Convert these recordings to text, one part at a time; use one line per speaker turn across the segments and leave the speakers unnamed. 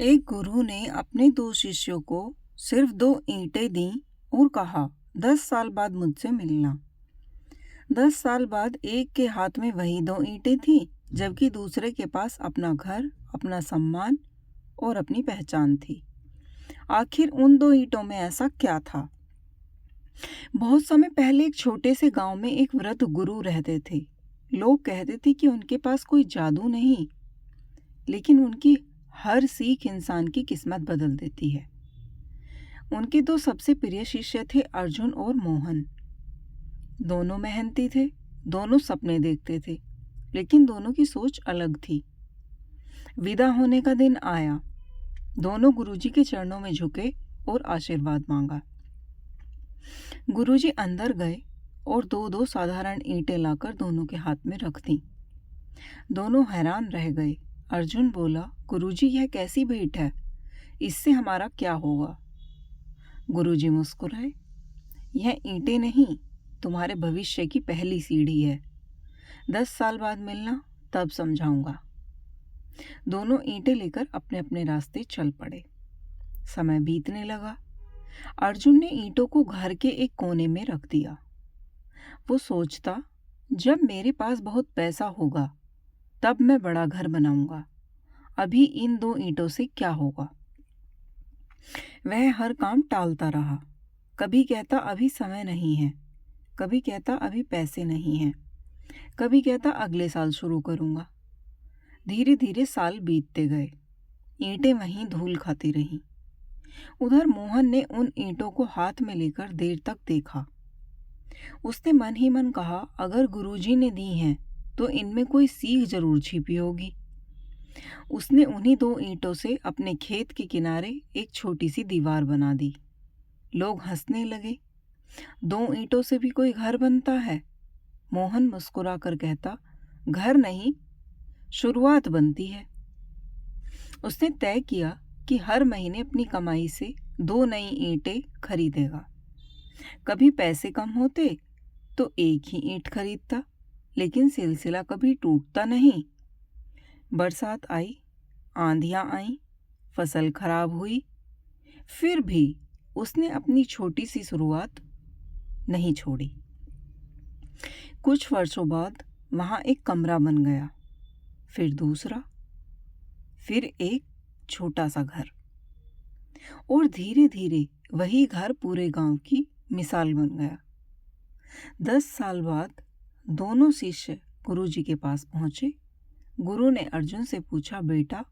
एक गुरु ने अपने दो शिष्यों को सिर्फ दो ईंटें दी और कहा, 10 साल बाद मुझसे मिलना। 10 साल बाद एक के हाथ में वही दो ईंटें थी, जबकि दूसरे के पास अपना घर, अपना सम्मान और अपनी पहचान थी। आखिर उन दो ईंटों में ऐसा क्या था? बहुत समय पहले एक छोटे से गांव में एक वृद्ध गुरु रहते थे। लोग कहते थे कि उनके पास कोई जादू नहीं, लेकिन उनकी हर सीख इंसान की किस्मत बदल देती है। उनके दो सबसे प्रिय शिष्य थे, अर्जुन और मोहन। दोनों मेहनती थे, दोनों सपने देखते थे, लेकिन दोनों की सोच अलग थी। विदा होने का दिन आया। दोनों गुरुजी के चरणों में झुके और आशीर्वाद मांगा। गुरुजी अंदर गए और दो दो साधारण ईंटें लाकर दोनों के हाथ में रख दी। दोनों हैरान रह गए। अर्जुन बोला, गुरुजी, यह कैसी भेंट है? इससे हमारा क्या होगा? गुरुजी मुस्कुराए, यह ईंटें नहीं, तुम्हारे भविष्य की पहली सीढ़ी है। 10 साल बाद मिलना, तब समझाऊंगा। दोनों ईंटें लेकर अपने अपने रास्ते चल पड़े। समय बीतने लगा। अर्जुन ने ईंटों को घर के एक कोने में रख दिया। वो सोचता, जब मेरे पास बहुत पैसा होगा तब मैं बड़ा घर बनाऊंगा। अभी इन दो ईंटों से क्या होगा? वह हर काम टालता रहा। कभी कहता अभी समय नहीं है, कभी कहता अभी पैसे नहीं हैं, कभी कहता अगले साल शुरू करूंगा। धीरे धीरे साल बीतते गए। ईंटें वहीं धूल खाती रहीं। उधर मोहन ने उन ईंटों को हाथ में लेकर देर तक देखा। उसने मन ही मन कहा, अगर गुरुजी ने दी हैं तो इनमें कोई सीख जरूर छिपी होगी। उसने उन्हीं दो ईंटों से अपने खेत के किनारे एक छोटी सी दीवार बना दी। लोग हंसने लगे। 2 ईंटों से भी कोई घर बनता है? मोहन मुस्कुरा कर कहता, घर नहीं, शुरुआत बनती है। उसने तय किया कि हर महीने अपनी कमाई से 2 नई ईंटें खरीदेगा। कभी पैसे कम होते तो एक ही ईंट खरीदता, लेकिन सिलसिला कभी टूटता नहीं। बरसात आई, आंधियां आईं, फसल खराब हुई, फिर भी उसने अपनी छोटी सी शुरुआत नहीं छोड़ी। कुछ वर्षों बाद वहां एक कमरा बन गया, फिर दूसरा, फिर एक छोटा सा घर, और धीरे धीरे वही घर पूरे गांव की मिसाल बन गया। 10 साल बाद दोनों शिष्य गुरुजी के पास पहुंचे। गुरु ने अर्जुन से पूछा, बेटा,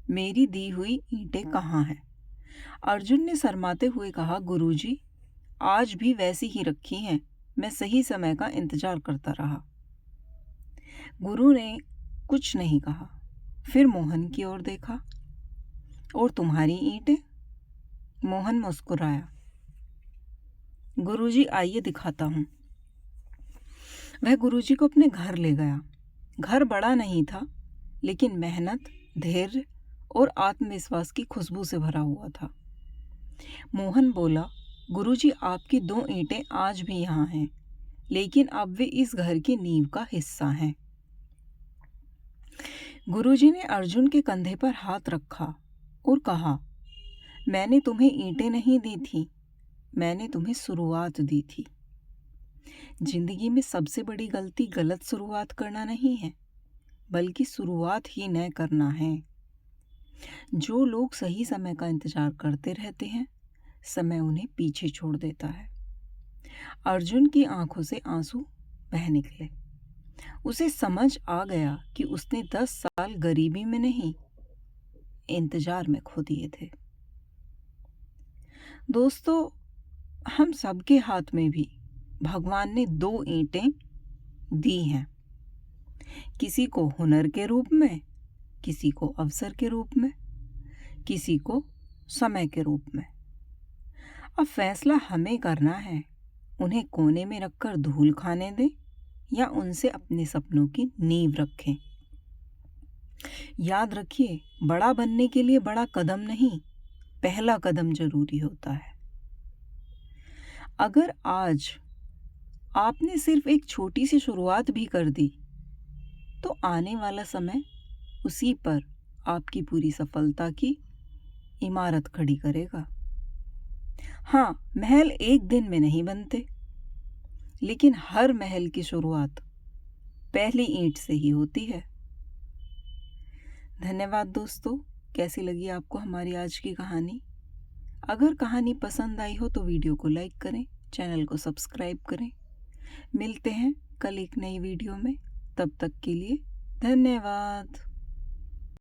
मेरी दी हुई ईंटें कहाँ हैं? अर्जुन ने शर्माते हुए कहा, गुरुजी, आज भी वैसी ही रखी हैं, मैं सही समय का इंतजार करता रहा। गुरु ने कुछ नहीं कहा। फिर मोहन की ओर देखा, और तुम्हारी ईंटें? मोहन मुस्कुराया। गुरुजी, आइए दिखाता हूँ। वह गुरुजी को अपने घर ले गया। घर बड़ा नहीं था, लेकिन मेहनत, धैर्य और आत्मविश्वास की खुशबू से भरा हुआ था। मोहन बोला, गुरुजी, आपकी 2 ईंटें आज भी यहाँ हैं, लेकिन अब वे इस घर की नींव का हिस्सा हैं। गुरुजी ने अर्जुन के कंधे पर हाथ रखा और कहा, मैंने तुम्हें ईंटें नहीं दी थी, मैंने तुम्हें शुरुआत दी थी। जिंदगी में सबसे बड़ी गलती गलत शुरुआत करना नहीं है, बल्कि शुरुआत ही न करना है। जो लोग सही समय का इंतजार करते रहते हैं, समय उन्हें पीछे छोड़ देता है। अर्जुन की आंखों से आंसू बह निकले। उसे समझ आ गया कि उसने 10 साल गरीबी में नहीं, इंतजार में खो दिए थे। दोस्तों, हम सबके हाथ में भी भगवान ने 2 ईंटें दी हैं। किसी को हुनर के रूप में, किसी को अवसर के रूप में, किसी को समय के रूप में। अब फैसला हमें करना है, उन्हें कोने में रखकर धूल खाने दें या उनसे अपने सपनों की नींव रखें। याद रखिए, बड़ा बनने के लिए बड़ा कदम नहीं, पहला कदम जरूरी होता है। अगर आज आपने सिर्फ एक छोटी सी शुरुआत भी कर दी, तो आने वाला समय उसी पर आपकी पूरी सफलता की इमारत खड़ी करेगा। हाँ, महल एक दिन में नहीं बनते, लेकिन हर महल की शुरुआत पहली ईंट से ही होती है। धन्यवाद दोस्तों। कैसी लगी आपको हमारी आज की कहानी? अगर कहानी पसंद आई हो तो वीडियो को लाइक करें, चैनल को सब्सक्राइब करें। मिलते हैं कल एक नई वीडियो में। तब तक के लिए धन्यवाद।